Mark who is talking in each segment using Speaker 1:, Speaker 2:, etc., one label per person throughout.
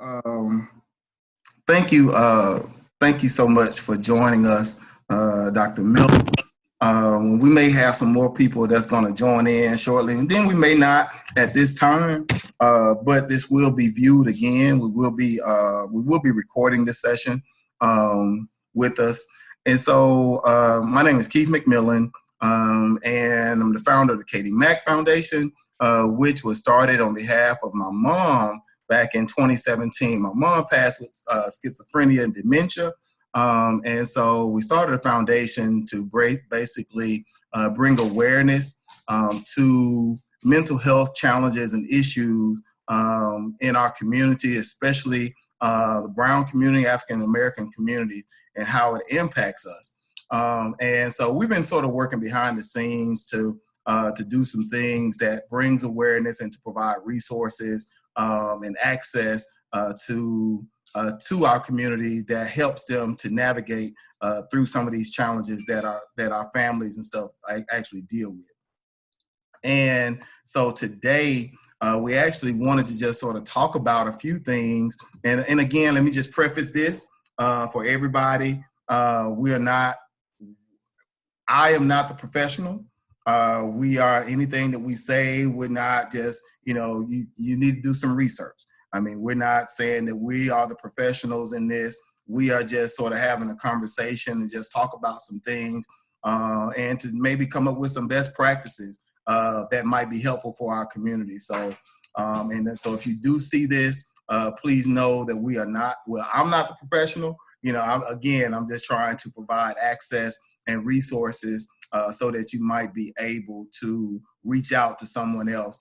Speaker 1: Um, thank you. Thank you so much for joining us, Dr. Miller. We may have some more people that's going to join in shortly, and then we may not at this time. But this will be viewed again. We will be recording this session with us. And so, my name is Keith McMillan, and I'm the founder of the Katie Mack Foundation, which was started on behalf of my mom back in 2017. My mom passed with schizophrenia and dementia. And so we started a foundation to basically bring awareness to mental health challenges and issues in our community, especially the brown community, African American communities, and how it impacts us. And so we've been sort of working behind the scenes to do some things that brings awareness and to provide resources and access to our community that helps them to navigate through some of these challenges that our families and stuff actually deal with. And so today, we actually wanted to just sort of talk about a few things. And again, let me just preface this for everybody. I am not the professional. We are anything that we say, we're not just, you need to do some research. I mean, we're not saying that we are the professionals in this. We are just sort of having a conversation and just talk about some things and to maybe come up with some best practices that might be helpful for our community. So, so if you do see this, please know that we are not, I'm not the professional. I'm just trying to provide access and resources so that you might be able to reach out to someone else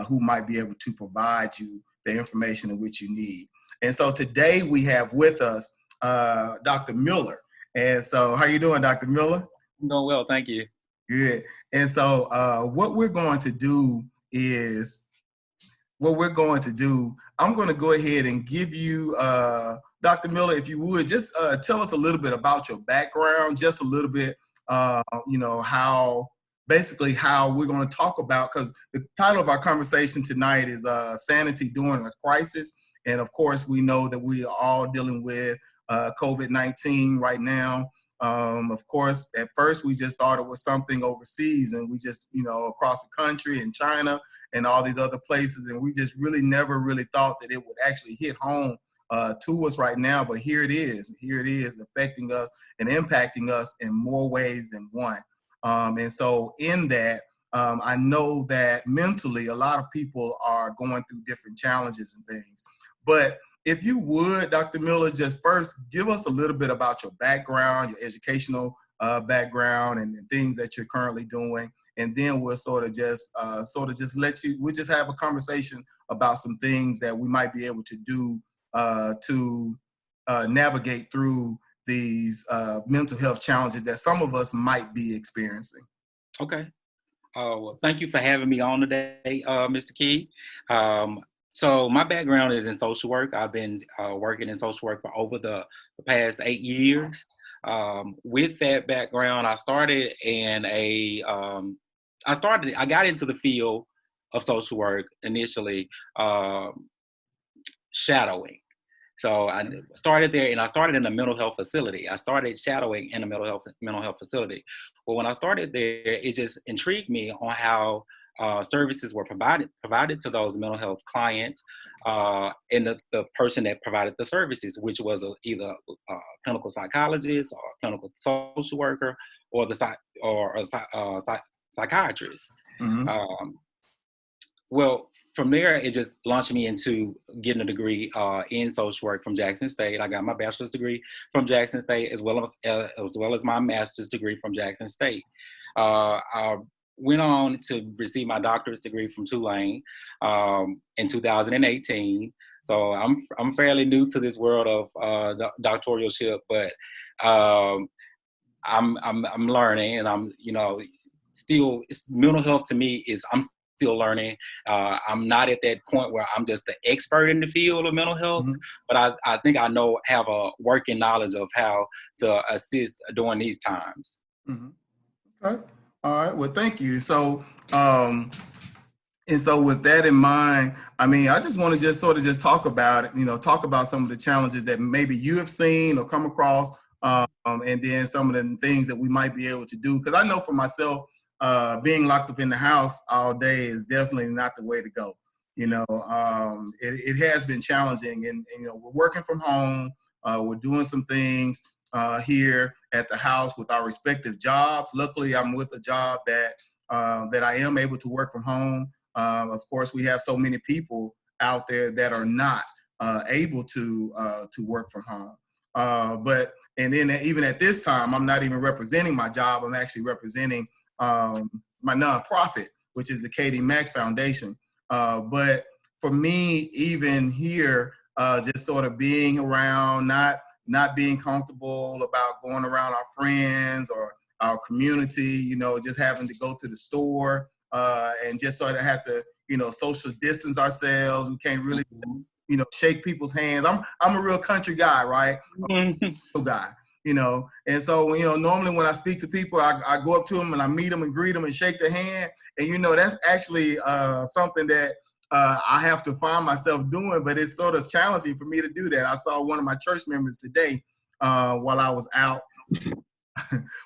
Speaker 1: who might be able to provide you the information in which you need. And so today we have with us Dr. Miller. And so how you doing, Dr. Miller?
Speaker 2: I'm doing well, thank you.
Speaker 1: Good. And so what we're going to do, I'm going to go ahead and give you, Dr. Miller, if you would, just tell us a little bit about your background, just a little bit, how we're going to talk about, because the title of our conversation tonight is Sanity During a Crisis. And of course, we know that we are all dealing with COVID-19 right now. Of course, at first, we just thought it was something overseas, and we just, across the country and China and all these other places. And we just never really thought that it would actually hit home to us right now. But here it is affecting us and impacting us in more ways than one. And so in that, I know that mentally, a lot of people are going through different challenges and things. But if you would, Dr. Miller, just first give us a little bit about your background, your educational background, and things that you're currently doing. And then we'll we'll just have a conversation about some things that we might be able to do to navigate through these mental health challenges that some of us might be experiencing.
Speaker 2: Okay. Well, thank you for having me on today, Mr. Key. So my background is in social work. I've been working in social work for over the past 8 years. With that background, I got into the field of social work initially, shadowing. So I started there, and I started in a mental health facility. I started shadowing in a mental health facility. Well, when I started there, it just intrigued me on how services were provided to those mental health clients, and the person that provided the services, which was either a clinical psychologist or a clinical social worker or a psychiatrist.
Speaker 1: Mm-hmm.
Speaker 2: Well, from there, it just launched me into getting a degree in social work from Jackson State. I got my bachelor's degree from Jackson State, as well as my master's degree from Jackson State. I went on to receive my doctorate degree from Tulane in 2018. So I'm fairly new to this world of doctoralship, but I'm learning, and I'm still, mental health to me is I'm still learning. I'm not at that point where I'm just the expert in the field of mental health, mm-hmm. but I think I have a working knowledge of how to assist during these times.
Speaker 1: Mm-hmm. Okay. All right. Well, thank you. So And so with that in mind, I mean, I just want to just sort of just talk about it, talk about some of the challenges that maybe you have seen or come across, and then some of the things that we might be able to do. Because I know for myself, being locked up in the house all day is definitely not the way to go. It has been challenging, and we're working from home. We're doing some things here at the house with our respective jobs. Luckily, I'm with a job that I am able to work from home. Of course, we have so many people out there that are not able to work from home. And then even at this time, I'm not even representing my job. I'm actually representing my nonprofit, which is the Katie Mack Foundation. But for me, even here, just sort of being around, not being comfortable about going around our friends or our community, just having to go to the store and just sort of have to, social distance ourselves. We can't really, shake people's hands. I'm a real country guy, right? Guy, and so, normally when I speak to people, I go up to them and I meet them and greet them and shake their hand. And, that's actually something that I have to find myself doing, but it's sort of challenging for me to do that. I saw one of my church members today while I was out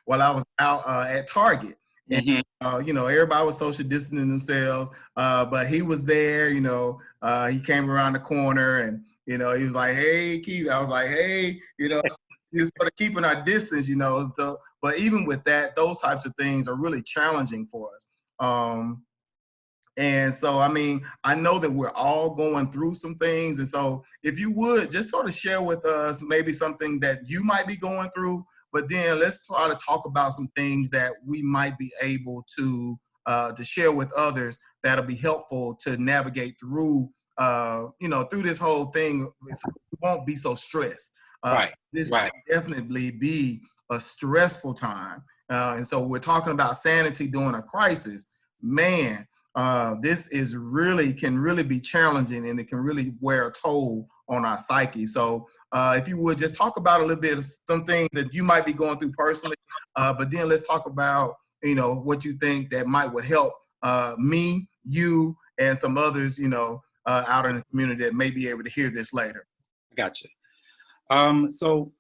Speaker 1: at Target. And, everybody was social distancing themselves, but he was there, he came around the corner and, he was like, hey, Keith. I was like, hey, just sort of keeping our distance, So, but even with that, those types of things are really challenging for us. And so, I mean, I know that we're all going through some things. And so if you would just sort of share with us maybe something that you might be going through, but then let's try to talk about some things that we might be able to share with others that'll be helpful to navigate through, through this whole thing. We won't be so stressed.
Speaker 2: Right.
Speaker 1: This can definitely be a stressful time. And so we're talking about sanity during a crisis. Man, this can really be challenging, and it can really wear a toll on our psyche. So if you would just talk about a little bit of some things that you might be going through personally, but then let's talk about, what you think that would help me, you, and some others, out in the community that may be able to hear this later.
Speaker 2: Gotcha. So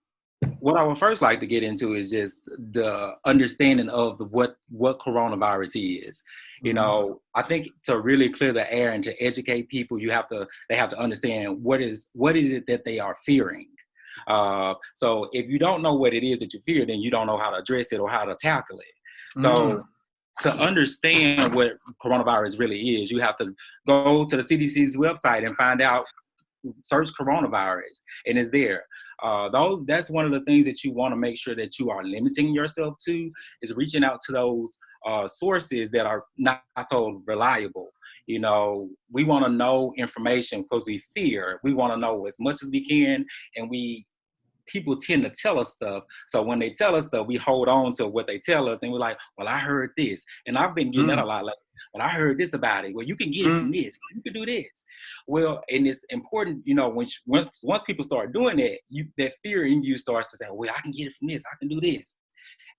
Speaker 2: what I would first like to get into is just the understanding of what coronavirus is. I think to really clear the air and to educate people, they have to understand what is it that they are fearing. So if you don't know what it is that you fear, then you don't know how to address it or how to tackle it. So to understand what coronavirus really is, you have to go to the CDC's website and find out, search coronavirus, and it's there. That's one of the things that you want to make sure that you are limiting yourself to, is reaching out to those sources that are not so reliable. We want to know information because we fear. We want to know as much as we can, and people tend to tell us stuff. So when they tell us stuff, we hold on to what they tell us, and we're like, well, I heard this. And I've been getting that a lot. Like, well, I heard this about it. Well, you can get it from this. You can do this. Well, and it's important, once people start doing that, that fear in you starts to say, well, I can get it from this. I can do this.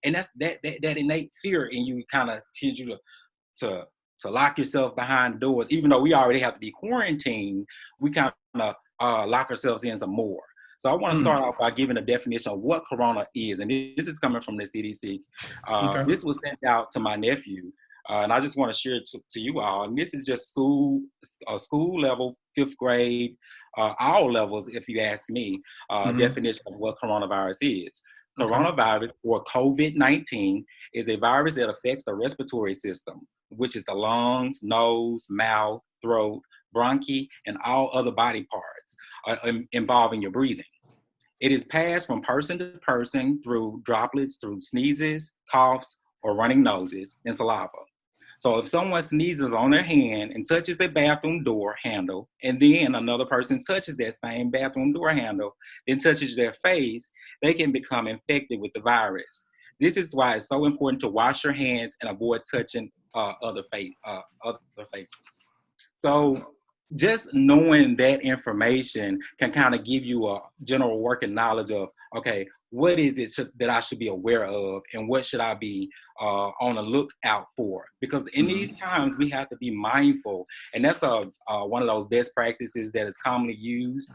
Speaker 2: And that's that innate fear in you kind of tends you to lock yourself behind doors. Even though we already have to be quarantined, we kind of lock ourselves in some more. So I want to start off by giving a definition of what corona is. And this is coming from the CDC. This was sent out to my nephew. And I just want to share it to you all. And this is just school level, 5th grade, all levels, if you ask me, definition of what coronavirus is. Okay. Coronavirus, or COVID-19, is a virus that affects the respiratory system, which is the lungs, nose, mouth, throat, bronchi, and all other body parts involving your breathing. It is passed from person to person through droplets, through sneezes, coughs, or running noses, and saliva. So if someone sneezes on their hand and touches the bathroom door handle, and then another person touches that same bathroom door handle, then touches their face, they can become infected with the virus. This is why it's so important to wash your hands and avoid touching other faces. So just knowing that information can kind of give you a general working knowledge of, okay, what is it that I should be aware of, and what should I be on the lookout for? Because in these times, we have to be mindful, and that's one of those best practices that is commonly used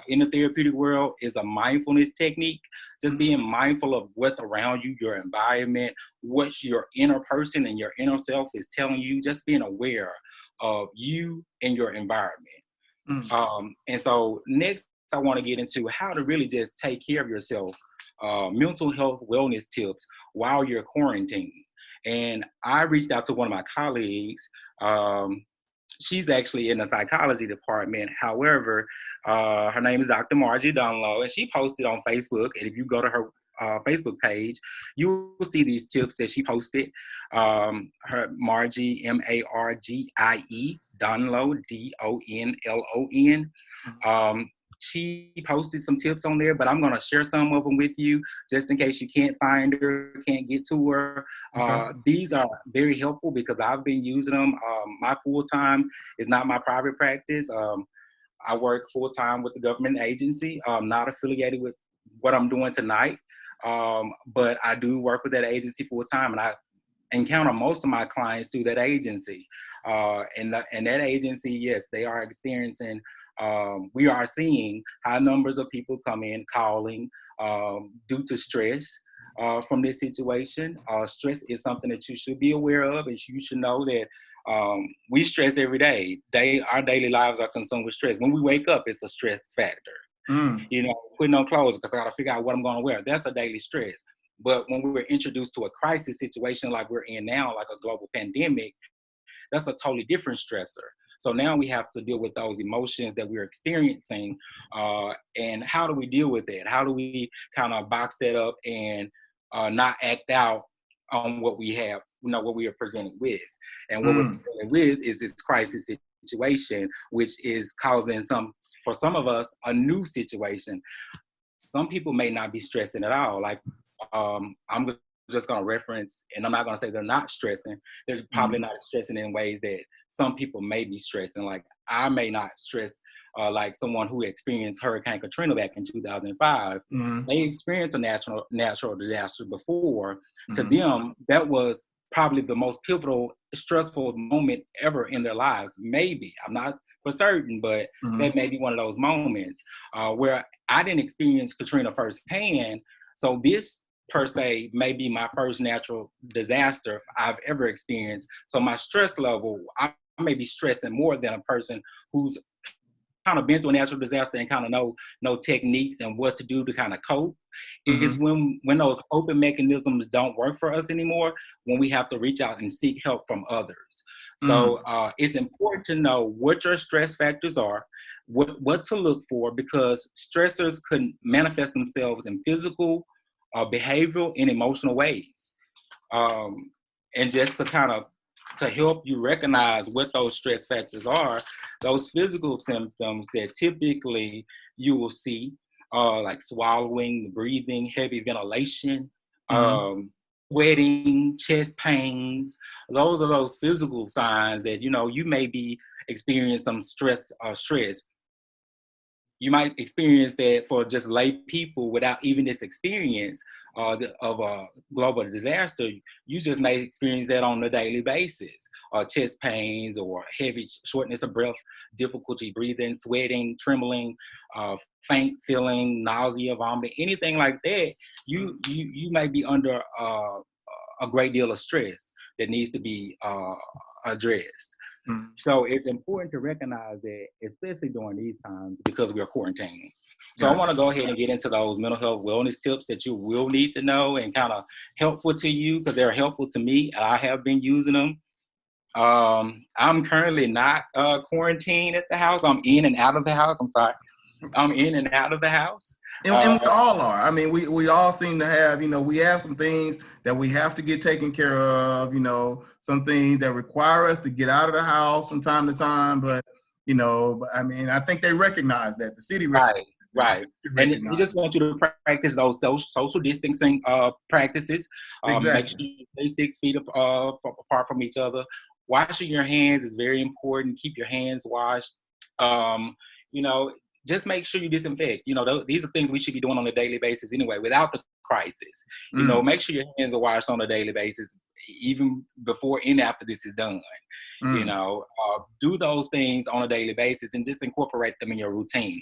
Speaker 2: in the therapeutic world is a mindfulness technique. Just being mindful of what's around you, your environment, what your inner person and your inner self is telling you. Just being aware of you and your environment. And so next, I want to get into how to really just take care of yourself, mental health wellness tips while you're quarantined. And I reached out to one of my colleagues. She's actually in the psychology department. However, her name is Dr. Margie Dunlow, and she posted on Facebook. And if you go to her Facebook page, you will see these tips that she posted. Her Margie, Margie Donlow, Donlon. She posted some tips on there, but I'm going to share some of them with you just in case you can't find her, can't get to her. These are very helpful because I've been using them. My full-time is not my private practice. I work full-time with the government agency. I'm not affiliated with what I'm doing tonight, but I do work with that agency full-time, and I encounter most of my clients through that agency. And that agency, yes, they are experiencing, we are seeing high numbers of people come in calling due to stress from this situation. Stress is something that you should be aware of, and you should know that we stress every day. Our daily lives are consumed with stress. When we wake up, it's a stress factor. You know, putting on clothes because I got to figure out what I'm going to wear. That's a daily stress. But when we were introduced to a crisis situation like we're in now, like a global pandemic, that's a totally different stressor. So now we have to deal with those emotions that we're experiencing, and how do we deal with it? How do we kind of box that up and not act out on what we have, what we are presented with? And what we're presented with is this crisis situation, which is causing for some of us, a new situation. Some people may not be stressing at all. Like, I'm just going to reference, and I'm not going to say they're not stressing. They're probably not stressing in ways that some people may be stressing. Like, I may not stress like someone who experienced Hurricane Katrina back in 2005. They experienced a natural disaster before. To them, that was probably the most pivotal, stressful moment ever in their lives. Maybe, I'm not for certain, but that may be one of those moments where I didn't experience Katrina firsthand. So this per se may be my first natural disaster I've ever experienced. So my stress level, I may be stressing more than a person who's kind of been through a natural disaster and kind of know techniques and what to do to kind of cope. Is when those coping mechanisms don't work for us anymore, when we have to reach out and seek help from others. So it's important to know what your stress factors are, what to look for, because stressors could manifest themselves in physical, behavioral, and emotional ways. And just to kind of to help you recognize what those stress factors are, those physical symptoms that typically you will see, like swallowing, breathing, heavy ventilation, sweating, chest pains. Those are those physical signs that, you may be experiencing some stress. You might experience that for just lay people without even this experience of a global disaster. You just may experience that on a daily basis. Chest pains or heavy shortness of breath, difficulty breathing, sweating, trembling, faint feeling, nausea, vomiting, anything like that. You may be under a great deal of stress that needs to be addressed. So it's important to recognize that, especially during these times, because we're quarantining. So I want to go ahead and get into those mental health wellness tips that you will need to know and kind of helpful to you, because they're helpful to me. I have been using them. I'm currently not quarantined at the house. I'm in and out of the house. I'm in and out of the house.
Speaker 1: And we all are. I mean, we all seem to have, we have some things that we have to get taken care of, some things that require us to get out of the house from time to time. But, I mean, I think they recognize that. The city recognizes
Speaker 2: Right. And we just want you to practice those social distancing practices.
Speaker 1: Exactly.
Speaker 2: Make sure you stay 6 feet apart from each other. Washing your hands is very important. Keep your hands washed. just make sure you disinfect. These are things we should be doing on a daily basis anyway, without the crisis. Make sure your hands are washed on a daily basis, even before and after this is done. Do those things on a daily basis and just incorporate them in your routine.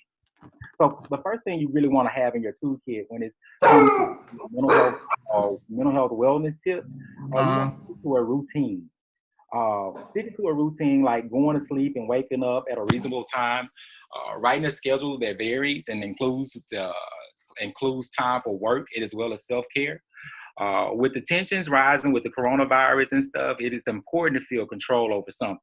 Speaker 2: So the first thing you really want to have in your toolkit when it's mental health or mental health wellness tips, you want to stick to a routine. Sticking to a routine like going to sleep and waking up at a reasonable time, writing a schedule that varies and includes time for work as well as self-care. With the tensions rising with the coronavirus and stuff, it is important to feel control over something.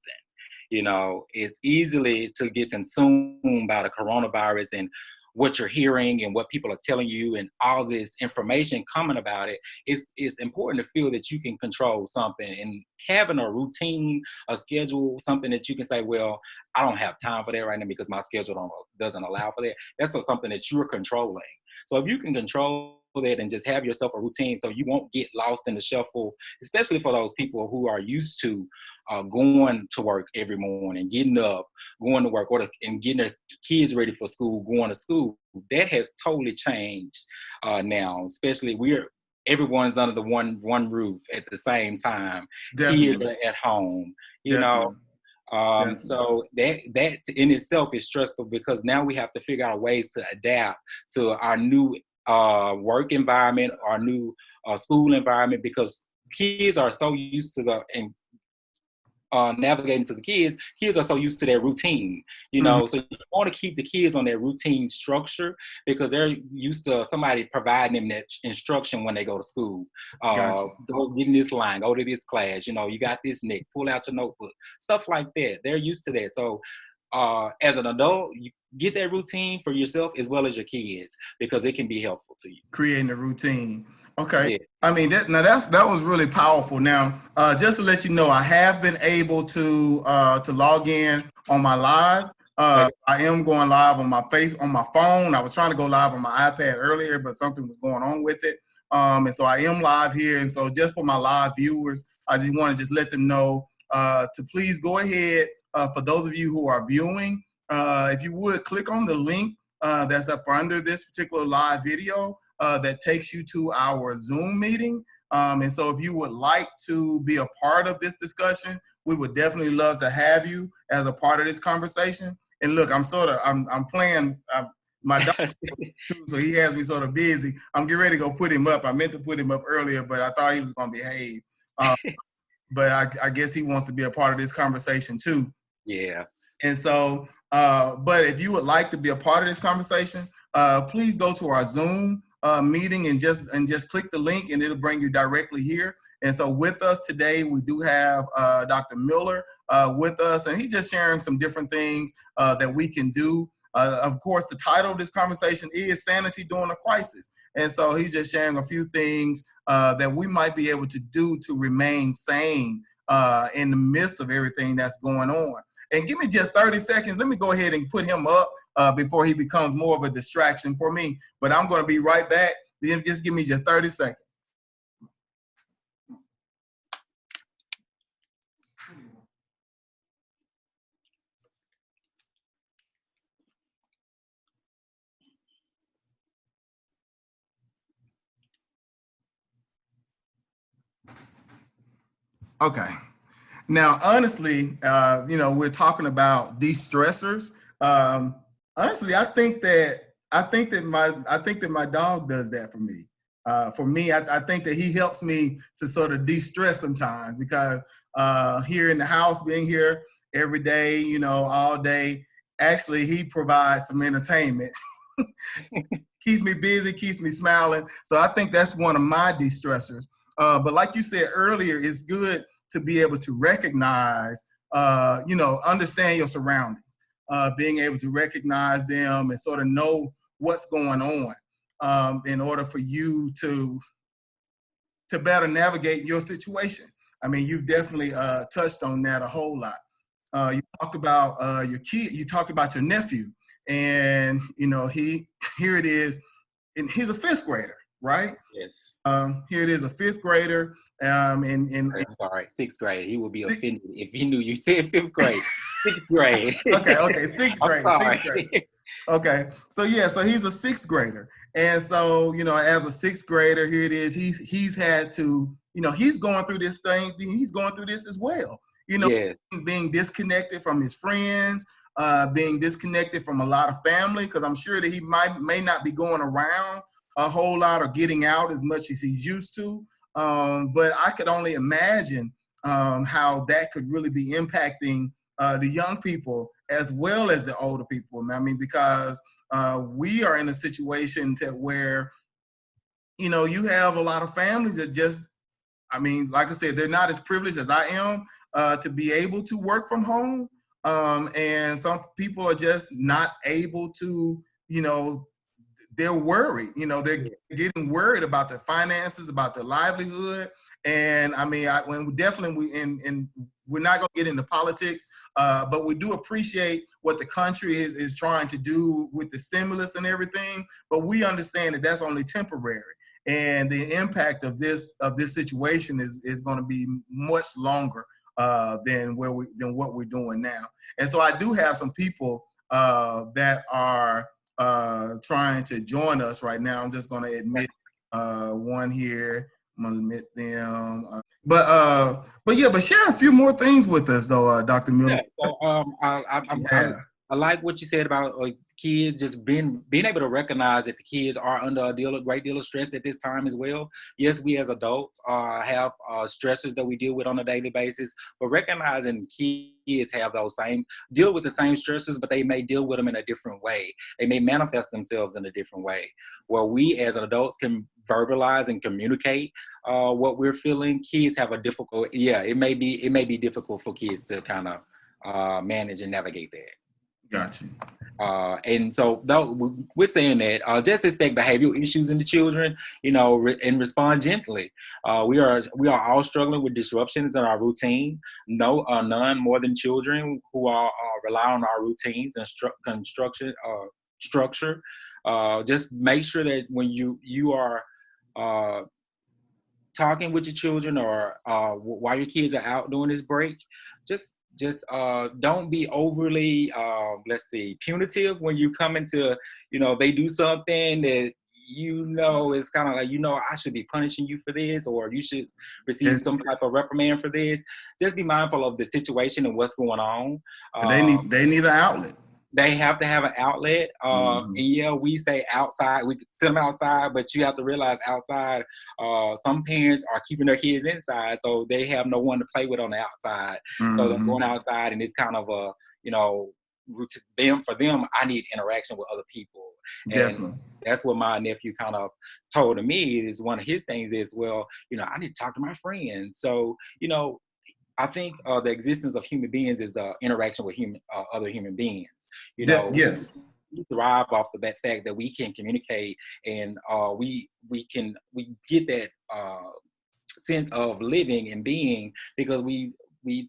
Speaker 2: It's easily to get consumed by the coronavirus and what you're hearing and what people are telling you and all this information coming about it. It's important to feel that you can control something, and having a routine, a schedule, something that you can say, well, I don't have time for that right now because my schedule doesn't allow for that. That's something that you're controlling. So if you can control that and just have yourself a routine so you won't get lost in the shuffle, especially for those people who are used to going to work every morning, getting up, going to work, and getting their kids ready for school, going to school. That has totally changed now, especially everyone's under the one roof at the same time.
Speaker 1: Definitely.
Speaker 2: Kids are at home, so that in itself is stressful because now we have to figure out ways to adapt to our new work environment, our new school environment, because kids are so used to navigating to the kids are so used to their routine, so you want to keep the kids on their routine structure because they're used to somebody providing them that instruction when they go to school.
Speaker 1: Gotcha.
Speaker 2: Go get in this line, go to this class, you got this next, pull out your notebook, stuff like that. They're used to that. So as an adult, you get that routine for yourself as well as your kids because it can be helpful to you.
Speaker 1: Creating a routine. Okay.
Speaker 2: Yeah.
Speaker 1: I mean, that was really powerful. Now, just to let you know, I have been able to log in on my live. I am going live on my phone. I was trying to go live on my iPad earlier, but something was going on with it. And so I am live here. And so just for my live viewers, I just want to just let them know to please go ahead. For those of you who are viewing, if you would click on the link that's up under this particular live video that takes you to our Zoom meeting. And so if you would like to be a part of this discussion, we would definitely love to have you as a part of this conversation. And look, I'm playing my dog too, so he has me sort of busy. I'm getting ready to go put him up. I meant to put him up earlier, but I thought he was going to behave. But I guess he wants to be a part of this conversation too.
Speaker 2: Yeah.
Speaker 1: And so, but if you would like to be a part of this conversation, please go to our Zoom meeting and just click the link and it'll bring you directly here. And so with us today, we do have Dr. Miller with us, and he's just sharing some different things that we can do. Of course, the title of this conversation is Sanity During a Crisis. And so he's just sharing a few things that we might be able to do to remain sane in the midst of everything that's going on. And give me just 30 seconds. Let me go ahead and put him up before he becomes more of a distraction for me. But I'm going to be right back. Just give me just 30 seconds. Okay. Now, honestly, we're talking about de-stressors. Honestly, I think that my dog does that for me. For me, I think that he helps me to sort of de-stress sometimes because here in the house, being here every day, all day, actually, he provides some entertainment. Keeps me busy, keeps me smiling. So I think that's one of my de-stressors. But like you said earlier, it's good to be able to recognize, understand your surroundings, being able to recognize them and sort of know what's going on in order for you to better navigate your situation. I mean, you've definitely touched on that a whole lot. You talked about your kid, you talked about your nephew, and here it is, and he's a fifth grader, right?
Speaker 2: Yes.
Speaker 1: Here it is, a fifth grader.
Speaker 2: I'm sorry, sixth grade. He would be offended if he knew you said fifth grade. Sixth grade.
Speaker 1: Okay, sixth grade.
Speaker 2: I'm sorry.
Speaker 1: Sixth grade. Okay. So yeah, so he's a sixth grader. And so, as a sixth grader, here it is. He's had to, he's going through this thing. He's going through this as well. You know,
Speaker 2: Yeah,
Speaker 1: being disconnected from his friends, being disconnected from a lot of family, because I'm sure that he may not be going around a whole lot or getting out as much as he's used to. But I could only imagine how that could really be impacting the young people as well as the older people. I mean, because we are in a situation where, you have a lot of families that just, I mean, like I said, they're not as privileged as I am to be able to work from home. And some people are just not able to, they're worried. They're getting worried about their finances, about their livelihood. And I mean, when definitely and we're not going to get into politics, but we do appreciate what the country is trying to do with the stimulus and everything. But we understand that that's only temporary, and the impact of this situation is going to be much longer than what we're doing now. And so I do have some people that are trying to join us right now. I'm just going to admit one here. I'm going to admit them. But share a few more things with us, though, Dr. Miller.
Speaker 2: yeah. So I like what you said about kids just being able to recognize that the kids are under a great deal of stress at this time as well. Yes, we as adults have stressors that we deal with on a daily basis, but recognizing kids have deal with the same stressors, but they may deal with them in a different way. They may manifest themselves in a different way. Where we as adults can verbalize and communicate what we're feeling, kids have a difficult. Yeah, it may be difficult for kids to kind of manage and navigate that.
Speaker 1: Gotcha.
Speaker 2: And so, though we're saying that, just expect behavioral issues in the children, and respond gently. We are all struggling with disruptions in our routine. No, none more than children who are rely on our routines and structure. Just make sure that when you are talking with your children or while your kids are out doing this break, just don't be overly punitive when you come into, they do something that it's kind of like, I should be punishing you for this, or you should receive some type of reprimand for this. Just be mindful of the situation and what's going on.
Speaker 1: They need an outlet.
Speaker 2: They have to have an outlet. And yeah, we say outside, we send them outside, but you have to realize outside, some parents are keeping their kids inside, so they have no one to play with on the outside. So they're going outside, and it's kind of a, for them, I need interaction with other people.
Speaker 1: Definitely.
Speaker 2: And that's what my nephew kind of told me, is one of his things is, well, I need to talk to my friends. So, I think the existence of human beings is the interaction with other human beings.
Speaker 1: Yes.
Speaker 2: We thrive off of that fact that we can communicate, and we get that sense of living and being because we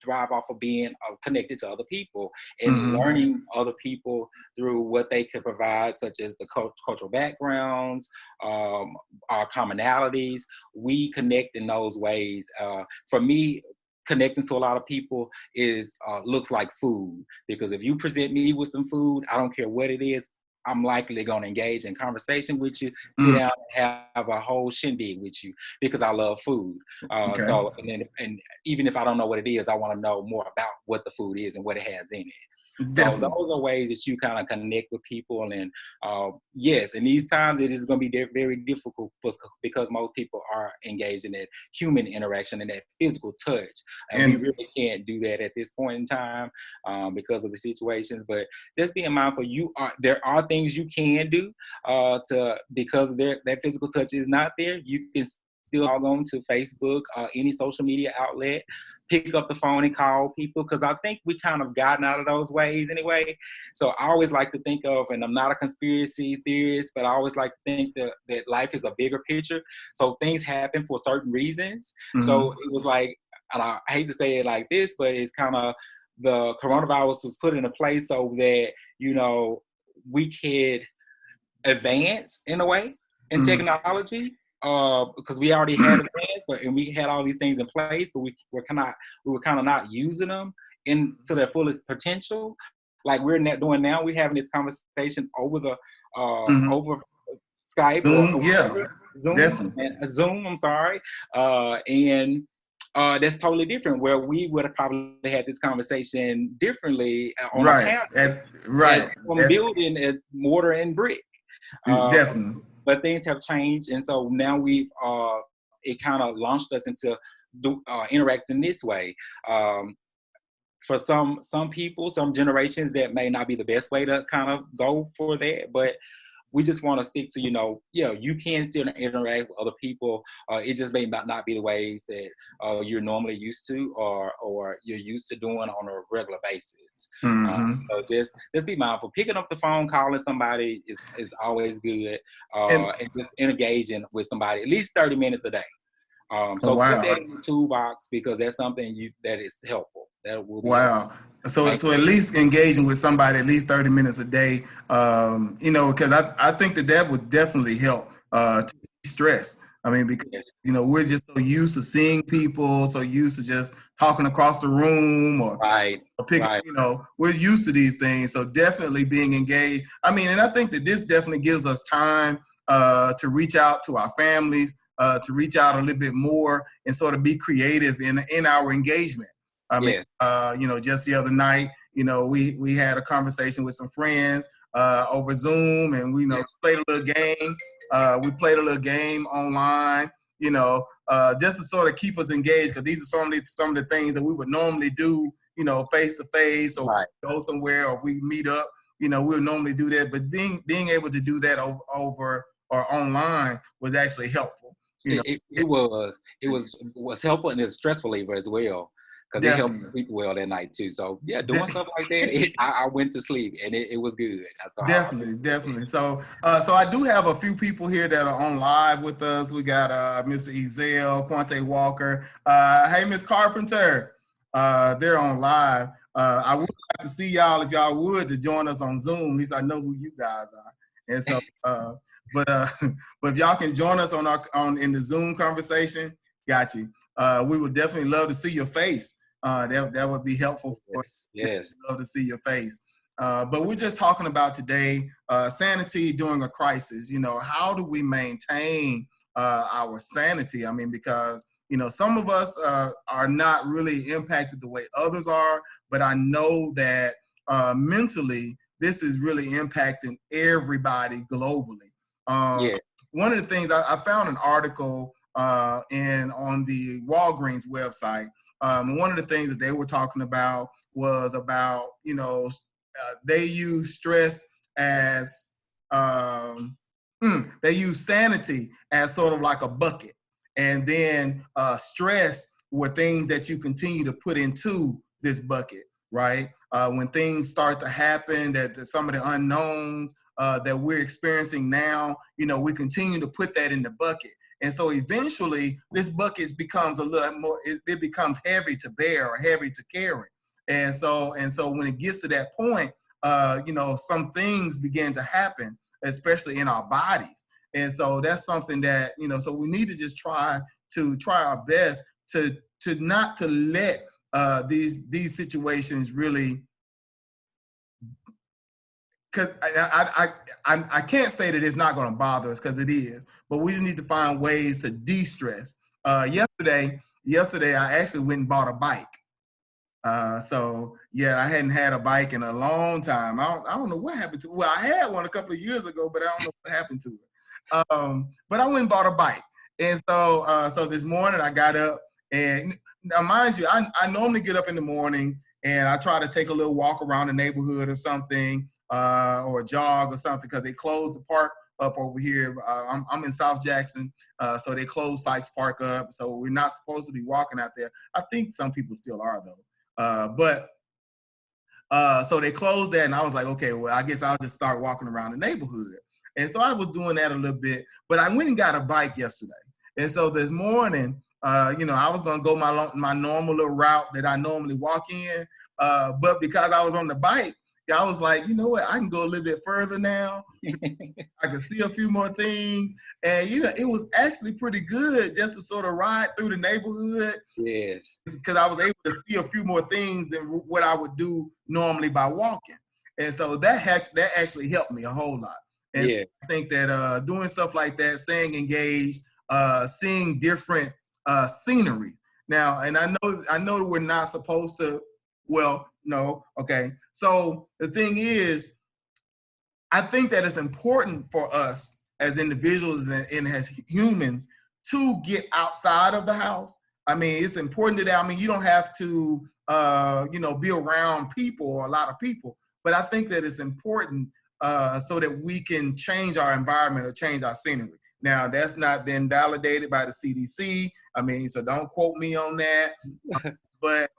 Speaker 2: thrive off of being connected to other people and learning other people through what they can provide, such as the cultural backgrounds, our commonalities. We connect in those ways. For me, connecting to a lot of people looks like food, because if you present me with some food, I don't care what it is, I'm likely going to engage in conversation with you, sit down and have a whole shindig with you, because I love food.
Speaker 1: Okay.
Speaker 2: So, and even if I don't know what it is, I want to know more about what the food is and what it has in it.
Speaker 1: Definitely.
Speaker 2: So those are ways that you kind of connect with people. And yes, in these times, it is going to be very difficult because most people are engaged in that human interaction and that physical touch. And we really can't do that at this point in time because of the situations. But just being mindful, there are things you can do because that physical touch is not there. You can still log on to Facebook, any social media outlet, pick up the phone and call people, because I think we kind of gotten out of those ways anyway. So I always like to think of, and I'm not a conspiracy theorist, but I always like to think that life is a bigger picture. So things happen for certain reasons. So it was like, and I hate to say it like this, but it's kind of, the coronavirus was put into place so that, we could advance in a way in technology. Because we already had advanced, and we had all these things in place, but we were kind of not using them to their fullest potential. like we're doing now. We're having this conversation over the
Speaker 1: Mm-hmm.
Speaker 2: over Skype
Speaker 1: Zoom,
Speaker 2: or
Speaker 1: yeah,
Speaker 2: whatever. Zoom,
Speaker 1: definitely.
Speaker 2: Zoom. I'm sorry, and that's totally different. Where we would have probably had this conversation differently on a
Speaker 1: Right.
Speaker 2: panel,
Speaker 1: Right.
Speaker 2: from building at mortar and brick. Uh,
Speaker 1: Definitely.
Speaker 2: but things have changed, and so now we've it kind of launched us into interacting this way. Um, for some people, some generations, that may not be the best way to kind of go for that, but we just want to stick to, you can still interact with other people. It just may not be the ways that you're normally used to, or you're used to doing on a regular basis.
Speaker 1: Mm-hmm.
Speaker 2: So just be mindful. Picking up the phone, calling somebody is always good,
Speaker 1: And
Speaker 2: and just engaging with somebody at least 30 minutes a day.
Speaker 1: oh,
Speaker 2: So put
Speaker 1: wow.
Speaker 2: that in the toolbox, because that's something that is helpful. That will be helpful.
Speaker 1: Wow. So,
Speaker 2: And
Speaker 1: so at least engaging with somebody at least 30 minutes a day, because I think that would definitely help to stress. I mean, because,
Speaker 2: yes,
Speaker 1: we're just so used to seeing people, so used to just talking across the room
Speaker 2: right,
Speaker 1: or picking,
Speaker 2: right,
Speaker 1: we're used to these things. So definitely being engaged. I mean, and I think that this definitely gives us time to reach out to our families, to reach out a little bit more and sort of be creative in our engagement. I mean,
Speaker 2: yeah,
Speaker 1: just the other night, we had a conversation with some friends over Zoom, and we,
Speaker 2: yeah,
Speaker 1: played a little game. We played a little game online, just to sort of keep us engaged, because these are some of the things that we would normally do, face to face, or
Speaker 2: right.
Speaker 1: go somewhere, or we meet up. We would normally do that, but being able to do that over or online was actually helpful.
Speaker 2: It was helpful, and it's stress reliever as well, because it helped
Speaker 1: Definitely.
Speaker 2: sleep well that night too. So yeah, doing
Speaker 1: De-
Speaker 2: stuff like that, I went to sleep, and it was good. So I
Speaker 1: Definitely, definitely. So I do have a few people here that are on live with us. We got Mr. Ezel, Quante Walker. Hey, Miss Carpenter. They're on live. I would like to see y'all, if y'all would, to join us on Zoom. At least I know who you guys are. And so, but but if y'all can join us in the Zoom conversation, got you. We would definitely love to see your face. That would be helpful for us.
Speaker 2: yes, yes,
Speaker 1: Love to see your face. But we're just talking about today sanity during a crisis. How do we maintain our sanity? I mean, because some of us are not really impacted the way others are, but I know that mentally this is really impacting everybody globally. Um,
Speaker 2: yeah,
Speaker 1: One of the things I found an article on the Walgreens website. One of the things that they were talking about was about they use stress as they use sanity as sort of like a bucket, and then stress were things that you continue to put into this bucket, right? When things start to happen, that some of the unknowns that we're experiencing now, we continue to put that in the bucket. And so eventually this bucket becomes a little more, it becomes heavy to bear or heavy to carry. And so when it gets to that point, some things begin to happen, especially in our bodies. And so that's something that, so we need to just try our best to not to let these situations really, because I can't say that it's not going to bother us, because it is, but we just need to find ways to de-stress. Yesterday I actually went and bought a bike. So yeah, I hadn't had a bike in a long time. I don't know what happened to. Well, I had one a couple of years ago, but I don't know what happened to it. But I went and bought a bike, and so this morning I got up, and now mind you, I normally get up in the mornings and I try to take a little walk around the neighborhood or something, or a jog or something, because they closed the park up over here. I'm in South Jackson, so they closed Sykes Park up, so we're not supposed to be walking out there. I think some people still are though. So they closed that, and I was like, okay, well, I guess I'll just start walking around the neighborhood. And so I was doing that a little bit, but I went and got a bike yesterday. And so this morning, I was gonna go my normal little route that I normally walk in, but because I was on the bike, I was like, you know what, I can go a little bit further now. I could see a few more things, and it was actually pretty good just to sort of ride through the neighborhood,
Speaker 2: yes,
Speaker 1: because I was able to see a few more things than what I would do normally by walking. And so that actually helped me a whole lot. And
Speaker 2: Yeah.
Speaker 1: I think that doing stuff like that, staying engaged, seeing different scenery. Now, and I know that we're not supposed to. Well, no, okay. So the thing is, I think that it's important for us as individuals and as humans to get outside of the house. I mean, it's important that, I mean, you don't have to, be around people or a lot of people, but I think that it's important so that we can change our environment or change our scenery. Now, that's not been validated by the CDC. I mean, so don't quote me on that. But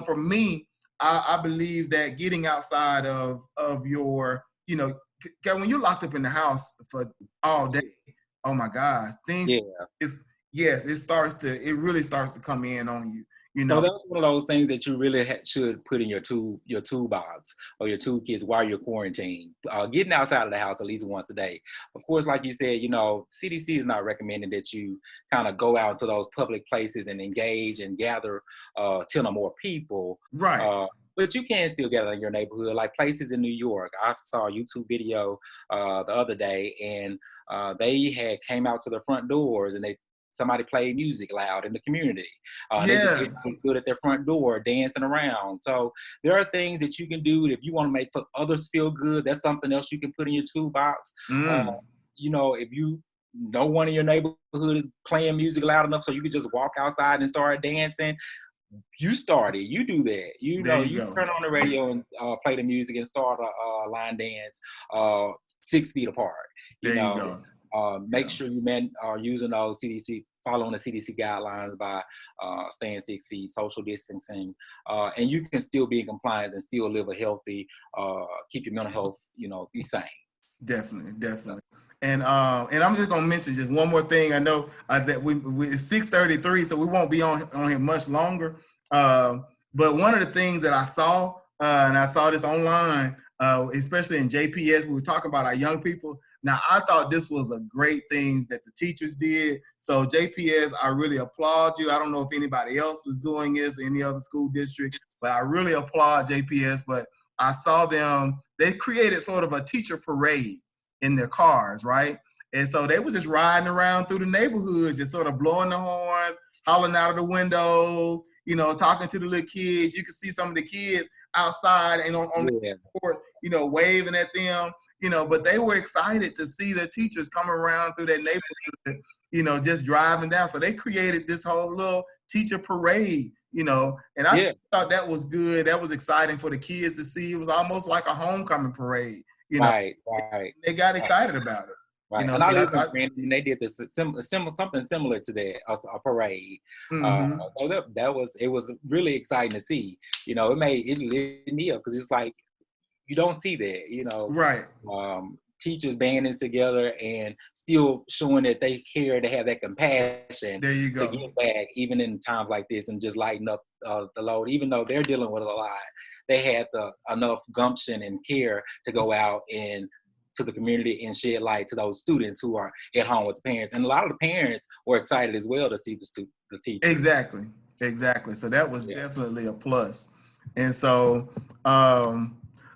Speaker 1: for me, I believe that getting outside of your, when you're locked up in the house for all day, oh my gosh, things
Speaker 2: Yeah.
Speaker 1: is yes, it really starts to come in on you.
Speaker 2: So that's one of those things that you really should put in your toolbox or your toolkits while you're quarantined. Getting outside of the house at least once a day. Of course, like you said, CDC is not recommending that you kind of go out to those public places and engage and gather 10 or more people.
Speaker 1: Right.
Speaker 2: But you can still gather in your neighborhood, like places in New York. I saw a YouTube video the other day, and they had came out to the front doors and somebody played music loud in the community. They just
Speaker 1: Yeah.
Speaker 2: stood at their front door dancing around. So there are things that you can do if you want to make others feel good. That's something else you can put in your toolbox. If no one in your neighborhood is playing music loud enough so you can just walk outside and start dancing, you do that. You
Speaker 1: There you go.
Speaker 2: turn on the radio and play the music and start a line dance 6 feet apart.
Speaker 1: There you go.
Speaker 2: Make sure you are using those following the CDC guidelines by staying 6 feet, social distancing, and you can still be in compliance and still live a healthy, keep your mental health, be sane.
Speaker 1: Definitely. And I'm just gonna mention just one more thing. I know that we it's 6:33, so we won't be on here much longer. But one of the things that I saw, and I saw this online, especially in JPS, we were talking about our young people. Now, I thought this was a great thing that the teachers did. So JPS, I really applaud you. I don't know if anybody else was doing this, any other school district, but I really applaud JPS. But I saw they created sort of a teacher parade in their cars, right? And so they were just riding around through the neighborhood, just sort of blowing the horns, hollering out of the windows, talking to the little kids. You could see some of the kids outside and on the course, waving at them, but they were excited to see their teachers coming around through that neighborhood, just driving down. So they created this whole little teacher parade, and I thought that was good. That was exciting for the kids to see. It was almost like a homecoming parade.
Speaker 2: Right.
Speaker 1: They got excited about it.
Speaker 2: Right. And I lived in Brandon, and they did this something similar to that, a parade.
Speaker 1: Mm-hmm.
Speaker 2: So it was really exciting to see. It lit me up because it's like you don't see that.
Speaker 1: Right.
Speaker 2: Teachers banding together and still showing that they care, to have that compassion.
Speaker 1: There you go.
Speaker 2: To give back, even in times like this, and just lighten up the load. Even though they're dealing with a lot, they had enough gumption and care to go out and to the community and shed light to those students who are at home with the parents. And a lot of the parents were excited as well to see the teachers.
Speaker 1: Exactly. So that was definitely a plus. And so, well,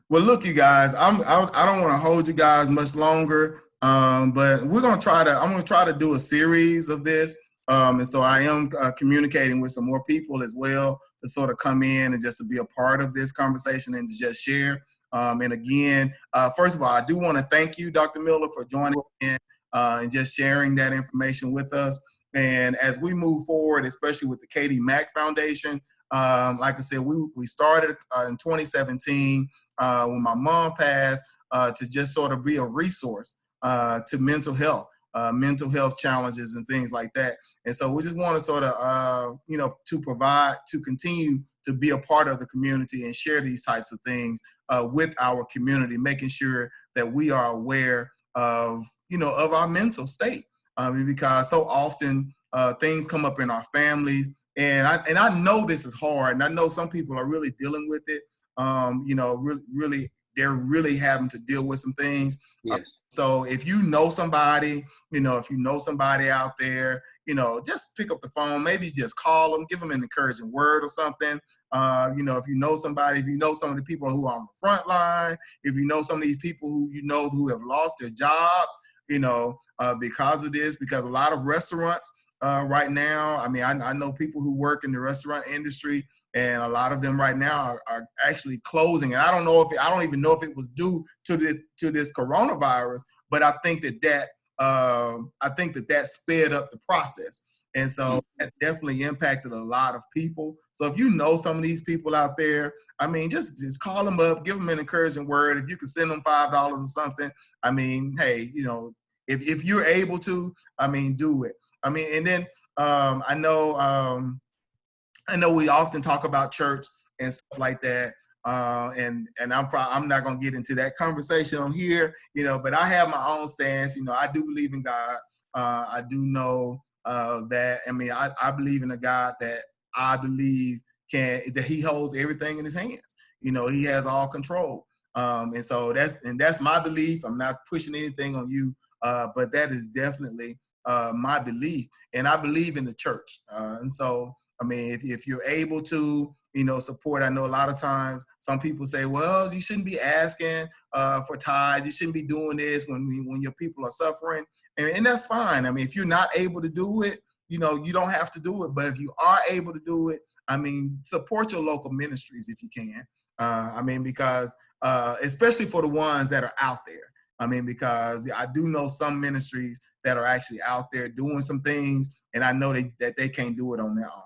Speaker 1: look, you guys, I don't want to hold you guys much longer, but I'm going to try to do a series of this. And so I am communicating with some more people as well to sort of come in and just to be a part of this conversation and to just share. And again, first of all, I do want to thank you, Dr. Miller, for joining in and just sharing that information with us. And as we move forward, especially with the Katie Mack Foundation, like I said, we started in 2017 when my mom passed to just sort of be a resource to mental health challenges and things like that. And so we just want to sort of, to continue to be a part of the community and share these types of things with our community, making sure that we are aware of our mental state. Because so often things come up in our families, and I know this is hard, and I know some people are really dealing with it. Really, they're really having to deal with some things.
Speaker 2: Yes.
Speaker 1: So if you know somebody, out there, just pick up the phone, maybe just call them, give them an encouraging word or something. If you know somebody, if you know some of the people who are on the front line, if you know some of these people who have lost their jobs, because of this, because a lot of restaurants right now, I know people who work in the restaurant industry, and a lot of them right now are actually closing. And I don't even know if it was due to this coronavirus, but I think that sped up the process. And so that definitely impacted a lot of people. So if you know some of these people out there, just call them up, give them an encouraging word. If you can send them $5 or something, hey, if you're able to, do it. And then I know we often talk about church and stuff like that. And I'm not going to get into that conversation on here, but I have my own stance. I do believe in God. I do know that, I believe in a God that I believe that he holds everything in his hands. He has all control. And so that's my belief. I'm not pushing anything on you, but that is definitely my belief. And I believe in the church. And so, if you're able to, support, I know a lot of times some people say, well, you shouldn't be asking for tithes. You shouldn't be doing this when your people are suffering. And that's fine. If you're not able to do it, you don't have to do it. But if you are able to do it, support your local ministries if you can. Because especially for the ones that are out there. Because I do know some ministries that are actually out there doing some things, and I know that they can't do it on their own.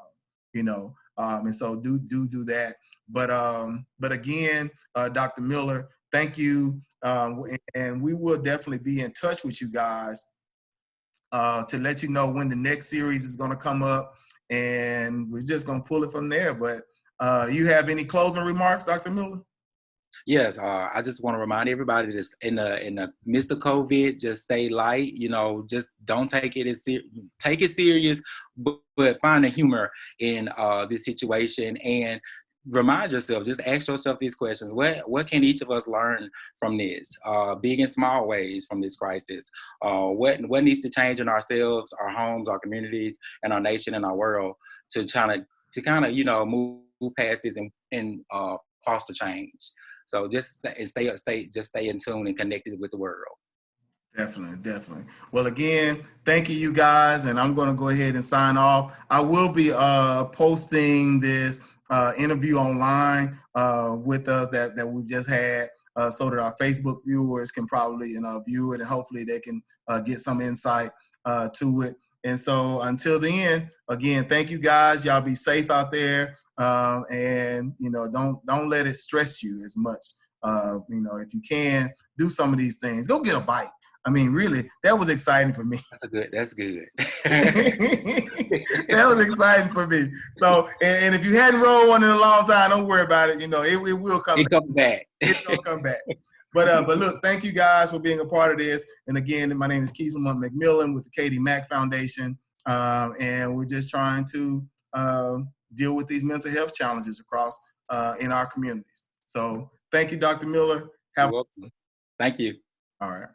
Speaker 1: And so do that. But again, Dr. Miller, thank you. And we will definitely be in touch with you guys to let you know when the next series is going to come up, and we're just going to pull it from there. But you have any closing remarks, Dr. Miller?
Speaker 2: Yes, I just want to remind everybody that in the midst of COVID, just stay light. Just don't take it take it serious, but find the humor in this situation, and remind yourself. Just ask yourself these questions: What can each of us learn from this, big and small ways, from this crisis? What needs to change in ourselves, our homes, our communities, and our nation and our world to kind of move past this and foster change. So just stay in tune and connected with the world.
Speaker 1: Definitely. Well, again, thank you guys, and I'm going to go ahead and sign off. I will be posting this interview online with us that we just had, so that our Facebook viewers can probably view it, and hopefully they can get some insight to it. And so until then, again, thank you guys. Y'all be safe out there. And don't let it stress you as much. If you can, do some of these things. Go get a bike. Really, that was exciting for me.
Speaker 2: That's good.
Speaker 1: That was exciting for me. So, and if you hadn't rode one in a long time, don't worry about it. It will come.
Speaker 2: It comes back.
Speaker 1: It's gonna come back. But look, thank you guys for being a part of this. And again, my name is Keith McMillan with the Katie Mack Foundation, and we're just trying to deal with these mental health challenges across in our communities. So, thank you, Dr. Miller.
Speaker 2: You're welcome. Thank you.
Speaker 1: All right.